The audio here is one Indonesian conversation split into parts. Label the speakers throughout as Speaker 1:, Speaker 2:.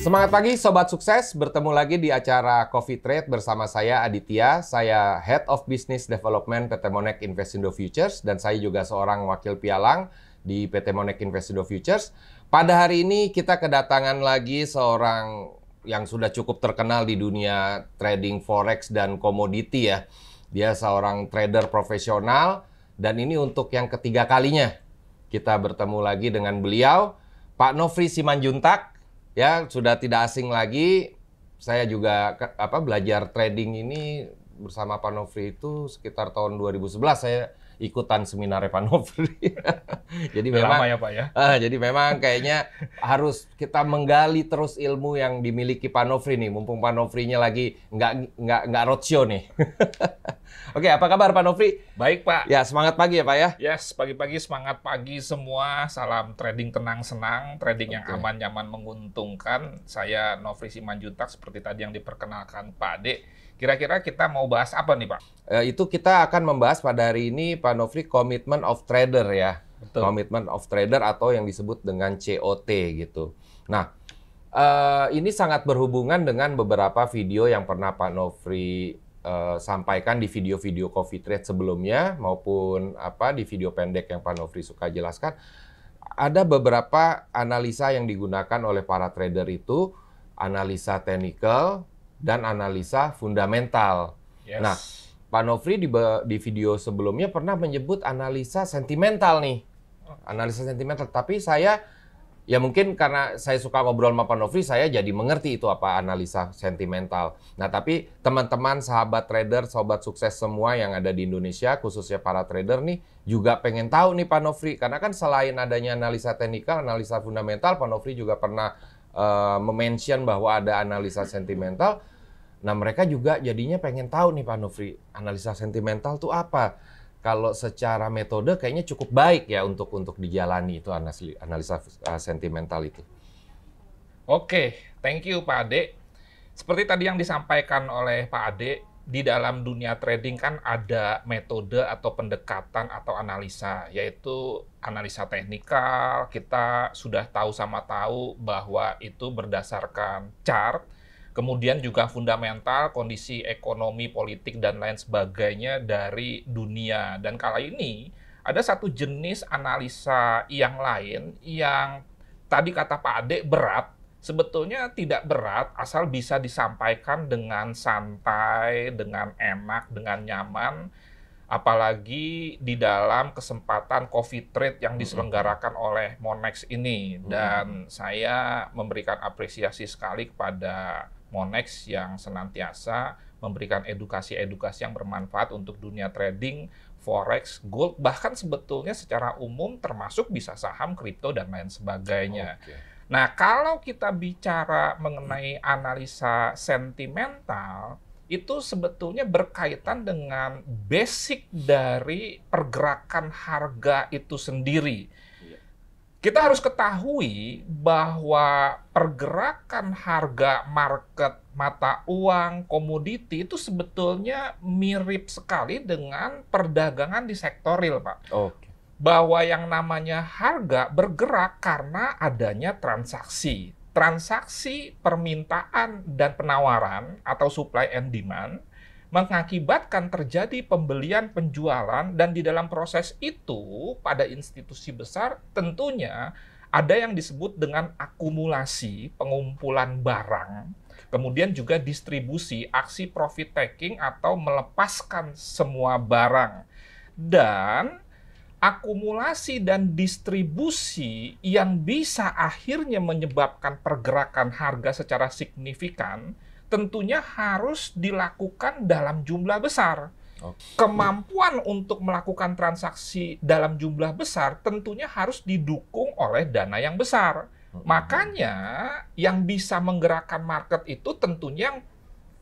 Speaker 1: Semangat pagi Sobat Sukses, bertemu lagi di acara Coffee Trade bersama saya Aditya. Saya Head of Business Development PT Monex Investindo Futures dan saya juga seorang wakil pialang di PT Monex Investindo Futures. Pada hari ini kita kedatangan lagi seorang yang sudah cukup terkenal di dunia trading forex dan komoditi ya. Dia seorang trader profesional dan ini untuk yang ketiga kalinya kita bertemu lagi dengan beliau, Pak Nofri Simanjuntak. Ya, sudah tidak asing lagi. Saya juga belajar trading ini bersama Pak Nofri itu sekitar tahun 2011 saya ikutan seminar Pak Nofri. Jadi memang
Speaker 2: lama ya Pak ya.
Speaker 1: Jadi memang kayaknya harus kita menggali terus ilmu yang dimiliki Pak Nofri nih. Mumpung Pak Nofrinya lagi nggak roadshow nih. Oke, apa kabar Pak Nofri?
Speaker 2: Baik Pak.
Speaker 1: Ya, semangat pagi ya Pak ya.
Speaker 2: Yes, pagi-pagi semangat pagi semua. Salam trading tenang senang, trading yang aman nyaman menguntungkan. Saya Nofri Simanjuntak seperti tadi yang diperkenalkan Pak Ade. Kira-kira kita mau bahas apa nih Pak?
Speaker 1: Itu kita akan membahas pada hari ini Pak Nofri Commitment of Trader ya.
Speaker 2: Betul.
Speaker 1: Commitment of Trader atau yang disebut dengan COT gitu. Nah, ini sangat berhubungan dengan beberapa video yang pernah Pak Nofri sampaikan di video-video Coffee Trade sebelumnya maupun di video pendek yang Pak Nofri suka jelaskan. Ada beberapa analisa yang digunakan oleh para trader itu, analisa technical dan analisa fundamental.
Speaker 2: Yes.
Speaker 1: Nah, Pak Nofri di video sebelumnya pernah menyebut analisa sentimental nih. Analisa sentimental, tapi saya ya mungkin karena saya suka ngobrol sama Pak Nofri, saya jadi mengerti itu apa analisa sentimental. Nah, tapi teman-teman, sahabat trader, sobat sukses semua yang ada di Indonesia, khususnya para trader nih, juga pengen tahu nih Pak Nofri. Karena kan selain adanya analisa teknikal, analisa fundamental, Pak Nofri juga pernah mention bahwa ada analisa sentimental. Nah, mereka juga jadinya pengen tahu nih Pak Nofri, analisa sentimental itu apa? Kalau secara metode kayaknya cukup baik ya untuk dijalani itu analisa sentimental itu.
Speaker 2: Oke, thank you Pak Ade. Seperti tadi yang disampaikan oleh Pak Ade, di dalam dunia trading kan ada metode atau pendekatan atau analisa, yaitu analisa teknikal. Kita sudah tahu sama tahu bahwa itu berdasarkan chart. Kemudian juga fundamental, kondisi ekonomi, politik, dan lain sebagainya dari dunia. Dan kali ini ada satu jenis analisa yang lain yang tadi kata Pak Ade berat. Sebetulnya tidak berat, asal bisa disampaikan dengan santai, dengan enak, dengan nyaman. Apalagi di dalam kesempatan Coffee Trade yang diselenggarakan oleh Monex ini. Dan saya memberikan apresiasi sekali kepada Monex yang senantiasa memberikan edukasi-edukasi yang bermanfaat untuk dunia trading, forex, gold, bahkan sebetulnya secara umum termasuk bisa saham, kripto, dan lain sebagainya. Nah, kalau kita bicara mengenai analisa sentimental, itu sebetulnya berkaitan dengan basic dari pergerakan harga itu sendiri. Kita harus ketahui bahwa pergerakan harga market mata uang, komoditi itu sebetulnya mirip sekali dengan perdagangan di sektor real, Pak.
Speaker 1: Oke.
Speaker 2: Bahwa yang namanya harga bergerak karena adanya transaksi. Transaksi permintaan dan penawaran atau supply and demand mengakibatkan terjadi pembelian penjualan, dan di dalam proses itu pada institusi besar tentunya ada yang disebut dengan akumulasi, pengumpulan barang, kemudian juga distribusi, aksi profit taking atau melepaskan semua barang. Dan akumulasi dan distribusi yang bisa akhirnya menyebabkan pergerakan harga secara signifikan tentunya harus dilakukan dalam jumlah besar. Kemampuan untuk melakukan transaksi dalam jumlah besar tentunya harus didukung oleh dana yang besar. Makanya yang bisa menggerakkan market itu tentunya yang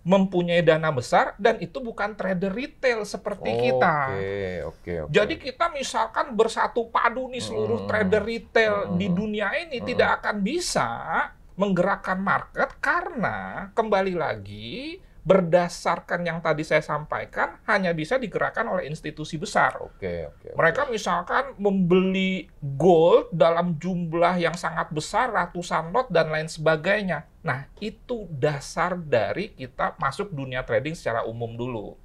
Speaker 2: mempunyai dana besar, dan itu bukan trader retail seperti kita.
Speaker 1: Oke.
Speaker 2: Jadi kita misalkan bersatu padu nih seluruh trader retail di dunia ini tidak akan bisa menggerakkan market, karena kembali lagi berdasarkan yang tadi saya sampaikan hanya bisa digerakkan oleh institusi besar.
Speaker 1: Oke.
Speaker 2: Mereka misalkan membeli gold dalam jumlah yang sangat besar, ratusan lot dan lain sebagainya. Nah, itu dasar dari kita masuk dunia trading secara umum dulu.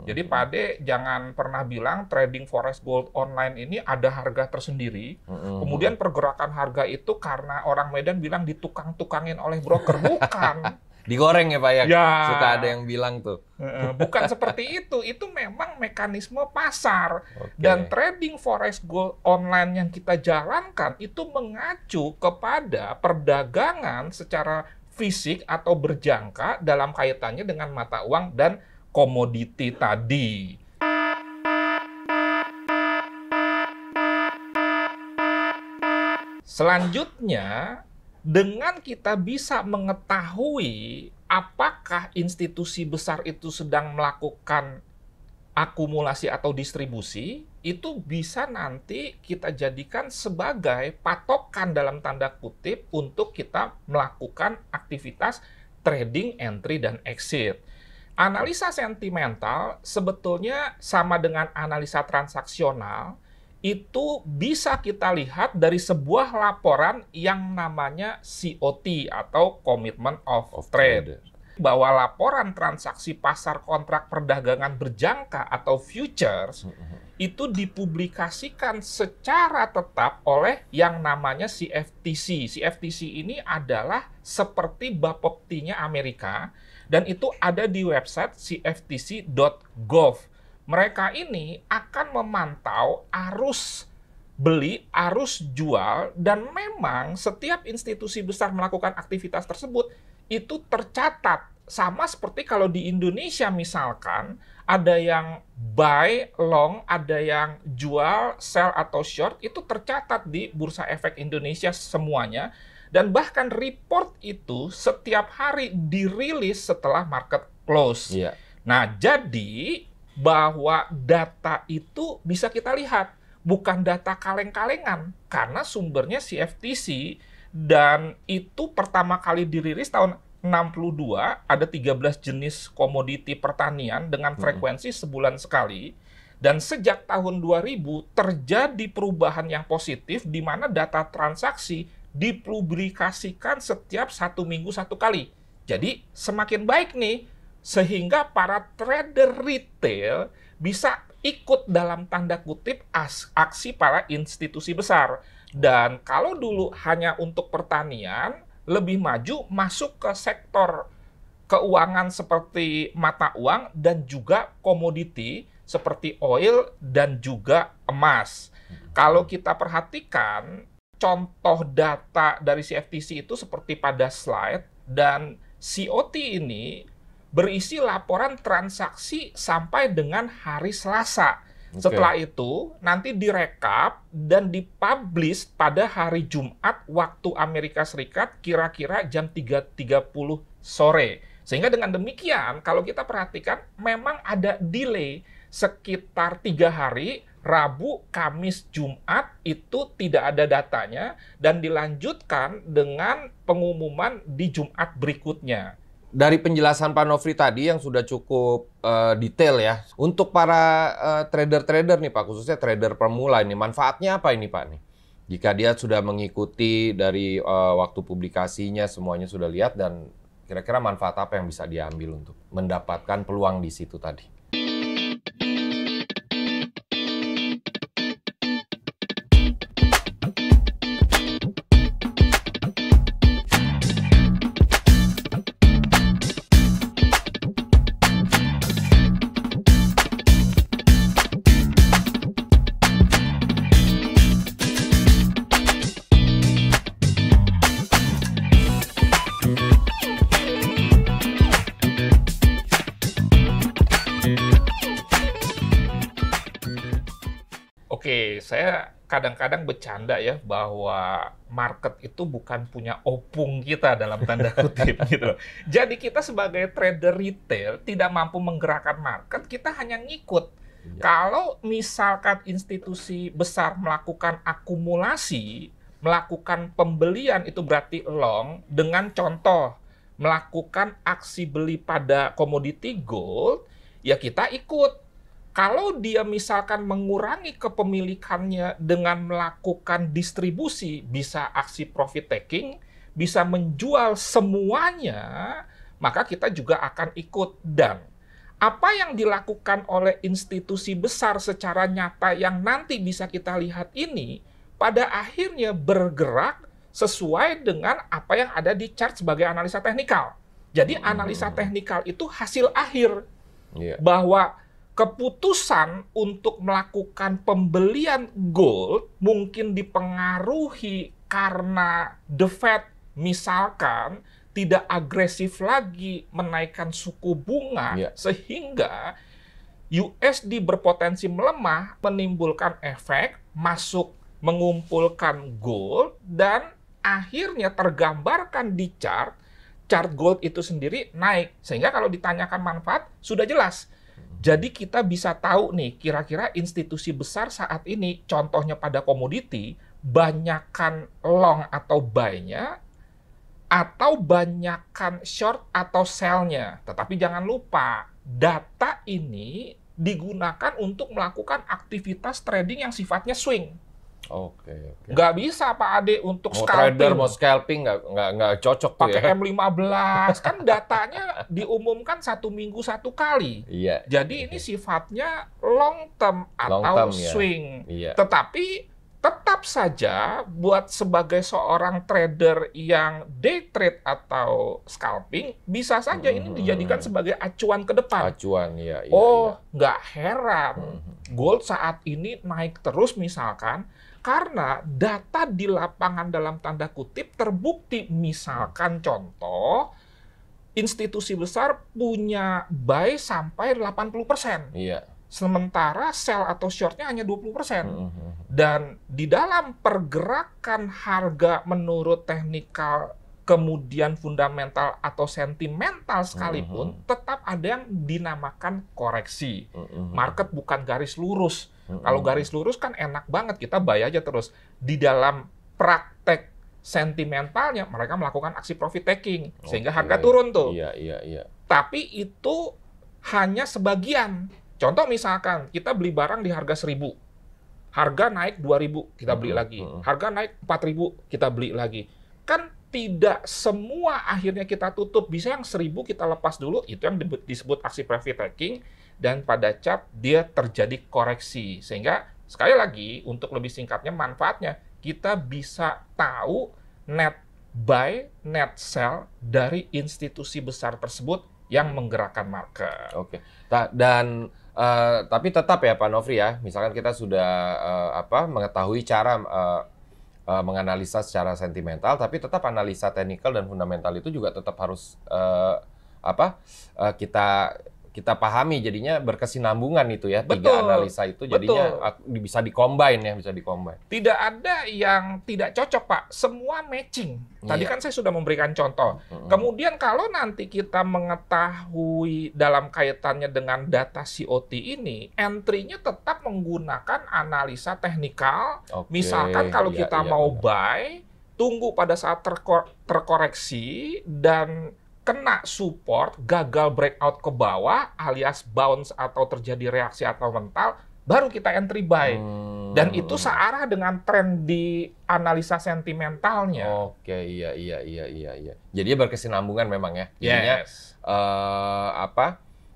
Speaker 2: Jadi Pak Ade jangan pernah bilang trading forex gold online ini ada harga tersendiri. Kemudian pergerakan harga itu karena orang Medan bilang ditukang-tukangin oleh broker. Bukan.
Speaker 1: Digoreng ya Pak ya?
Speaker 2: Ya.
Speaker 1: Suka ada yang bilang tuh.
Speaker 2: Bukan seperti itu memang mekanisme pasar.
Speaker 1: Oke.
Speaker 2: Dan trading forex gold online yang kita jalankan itu mengacu kepada perdagangan secara fisik atau berjangka dalam kaitannya dengan mata uang dan komoditi tadi. Selanjutnya, dengan kita bisa mengetahui apakah institusi besar itu sedang melakukan akumulasi atau distribusi, itu bisa nanti kita jadikan sebagai patokan dalam tanda kutip untuk kita melakukan aktivitas trading, entry, dan exit. Analisa sentimental sebetulnya sama dengan analisa transaksional, itu bisa kita lihat dari sebuah laporan yang namanya COT atau Commitment of Trade. Bahwa laporan transaksi pasar kontrak perdagangan berjangka atau futures itu dipublikasikan secara tetap oleh yang namanya CFTC. CFTC ini adalah seperti Bapepti-nya Amerika dan itu ada di website cftc.gov. Mereka ini akan memantau arus beli, arus jual, dan memang setiap institusi besar melakukan aktivitas tersebut itu tercatat. Sama seperti kalau di Indonesia misalkan, ada yang buy, long, ada yang jual, sell, atau short, itu tercatat di Bursa Efek Indonesia semuanya. Dan bahkan report itu setiap hari dirilis setelah market close.
Speaker 1: Iya.
Speaker 2: Nah, jadi bahwa data itu bisa kita lihat, bukan data kaleng-kalengan, karena sumbernya CFTC, dan itu pertama kali dirilis tahun 62, ada 13 jenis komoditi pertanian dengan frekuensi sebulan sekali, dan sejak tahun 2000 terjadi perubahan yang positif di mana data transaksi dipublikasikan setiap 1 minggu 1 kali. Jadi semakin baik nih, sehingga para trader retail bisa ikut dalam tanda kutip aksi para institusi besar. Dan kalau dulu hanya untuk pertanian, lebih maju masuk ke sektor keuangan seperti mata uang dan juga komoditi seperti oil dan juga emas. Kalau kita perhatikan, contoh data dari CFTC itu seperti pada slide, dan COT ini berisi laporan transaksi sampai dengan hari Selasa. Setelah itu, nanti direkap dan dipublish pada hari Jumat waktu Amerika Serikat kira-kira jam 3.30 sore. Sehingga dengan demikian, kalau kita perhatikan, memang ada delay sekitar 3 hari, Rabu, Kamis, Jumat, itu tidak ada datanya, dan dilanjutkan dengan pengumuman di Jumat berikutnya.
Speaker 1: Dari penjelasan Pak Nofri tadi yang sudah cukup detail ya, untuk para trader-trader nih Pak, khususnya trader pemula ini, manfaatnya apa ini Pak nih? Jika dia sudah mengikuti dari waktu publikasinya, semuanya sudah lihat, dan kira-kira manfaat apa yang bisa diambil untuk mendapatkan peluang di situ tadi?
Speaker 2: Oke, saya kadang-kadang bercanda ya bahwa market itu bukan punya opung kita dalam tanda kutip gitu loh. Jadi kita sebagai trader retail tidak mampu menggerakkan market, kita hanya ngikut.
Speaker 1: Ya.
Speaker 2: Kalau misalkan institusi besar melakukan akumulasi, melakukan pembelian itu berarti long, dengan contoh melakukan aksi beli pada komoditi gold, ya kita ikut. Kalau dia misalkan mengurangi kepemilikannya dengan melakukan distribusi, bisa aksi profit taking, bisa menjual semuanya, maka kita juga akan ikut. Dan apa yang dilakukan oleh institusi besar secara nyata yang nanti bisa kita lihat ini, pada akhirnya bergerak sesuai dengan apa yang ada di chart sebagai analisa teknikal. Jadi analisa teknikal itu hasil akhir. Bahwa keputusan untuk melakukan pembelian gold mungkin dipengaruhi karena The Fed misalkan tidak agresif lagi menaikkan suku bunga, sehingga USD berpotensi melemah, menimbulkan efek masuk mengumpulkan gold, dan akhirnya tergambarkan di chart gold itu sendiri naik. Sehingga kalau ditanyakan manfaat, sudah jelas. Jadi kita bisa tahu nih, kira-kira institusi besar saat ini, contohnya pada komoditi, banyakkan long atau buy-nya, atau banyakkan short atau sell-nya. Tetapi jangan lupa, data ini digunakan untuk melakukan aktivitas trading yang sifatnya swing.
Speaker 1: Oke.
Speaker 2: Nggak bisa Pak Ade untuk
Speaker 1: mau
Speaker 2: scalping.
Speaker 1: Trader mau scalping nggak cocok tuh
Speaker 2: pakai
Speaker 1: ya.
Speaker 2: M15 kan datanya diumumkan 1 minggu 1 kali.
Speaker 1: Iya.
Speaker 2: Jadi ini sifatnya long term atau swing.
Speaker 1: Iya.
Speaker 2: Tetapi tetap saja buat sebagai seorang trader yang day trade atau scalping, bisa saja ini dijadikan sebagai acuan ke depan.
Speaker 1: Acuan, iya.
Speaker 2: Nggak heran gold saat ini naik terus misalkan, karena data di lapangan dalam tanda kutip terbukti. Misalkan contoh, institusi besar punya buy sampai 80%.
Speaker 1: Iya.
Speaker 2: Sementara sell atau short-nya hanya 20%. Dan di dalam pergerakan harga menurut teknikal, kemudian fundamental atau sentimental sekalipun, tetap ada yang dinamakan koreksi. Market bukan garis lurus. Kalau garis lurus kan enak banget, kita buy aja terus. Di dalam praktek sentimentalnya, mereka melakukan aksi profit taking, sehingga harga turun tuh.
Speaker 1: Iya.
Speaker 2: Tapi itu hanya sebagian. Contoh misalkan, kita beli barang di harga 1.000. Harga naik 2.000, kita beli lagi. Harga naik 4.000, kita beli lagi. Kan tidak semua akhirnya kita tutup. Bisa yang 1.000 kita lepas dulu, itu yang disebut aksi profit taking. Dan pada chart dia terjadi koreksi. Sehingga sekali lagi untuk lebih singkatnya manfaatnya, kita bisa tahu net buy, net sell dari institusi besar tersebut yang menggerakkan market.
Speaker 1: Oke. Dan tapi tetap ya Pak Nofri ya, misalkan kita sudah mengetahui cara menganalisa secara sentimental, tapi tetap analisa teknikal dan fundamental itu juga tetap harus kita pahami, jadinya berkesinambungan itu ya. Tiga analisa itu jadinya bisa dikombin ya, bisa dikombin.
Speaker 2: Tidak ada yang tidak cocok Pak, semua matching. Tadi kan saya sudah memberikan contoh. Kemudian kalau nanti kita mengetahui dalam kaitannya dengan data COT ini, entry-nya tetap menggunakan analisa teknikal. Misalkan kalau kita mau buy, tunggu pada saat terkoreksi dan kena support, gagal breakout ke bawah, alias bounce atau terjadi reaksi atau mental, baru kita entry buy. Dan itu searah dengan tren di analisa sentimentalnya.
Speaker 1: Oke, iya. Jadi berkesinambungan memang ya. Jadinya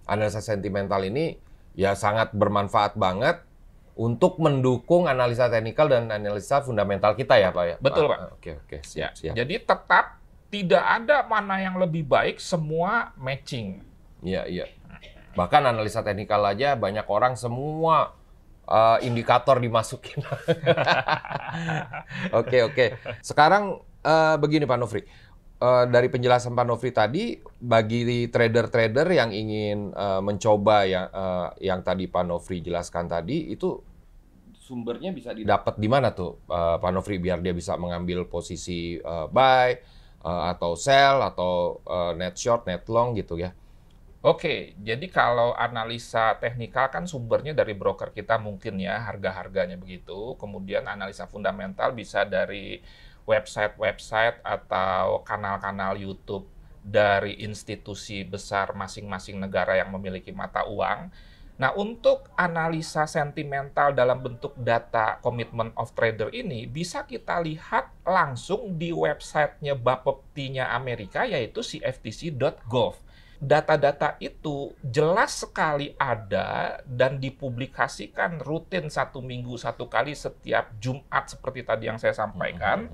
Speaker 1: analisa sentimental ini ya sangat bermanfaat banget untuk mendukung analisa teknikal dan analisa fundamental kita ya Pak ya.
Speaker 2: Betul Pak.
Speaker 1: Oke, siap.
Speaker 2: Jadi tetap tidak ada mana yang lebih baik, semua matching.
Speaker 1: Iya. Bahkan analisa teknikal aja banyak orang semua indikator dimasukin. Oke. Sekarang begini Pak Nofri. Dari penjelasan Pak Nofri tadi, bagi trader-trader yang ingin mencoba yang tadi Pak Nofri jelaskan tadi, itu sumbernya bisa didapat di mana tuh Pak Nofri, biar dia bisa mengambil posisi buy, atau sell, atau net short, net long gitu ya.
Speaker 2: Oke, jadi kalau analisa teknikal kan sumbernya dari broker kita mungkin ya, harga-harganya begitu. Kemudian analisa fundamental bisa dari website-website atau kanal-kanal YouTube dari institusi besar masing-masing negara yang memiliki mata uang. Nah, untuk analisa sentimental dalam bentuk data Commitment of Trader ini bisa kita lihat langsung di websitenya Bapepti-nya Amerika, yaitu cftc.gov. Data-data itu jelas sekali ada dan dipublikasikan rutin 1 minggu 1 kali setiap Jumat seperti tadi yang saya sampaikan.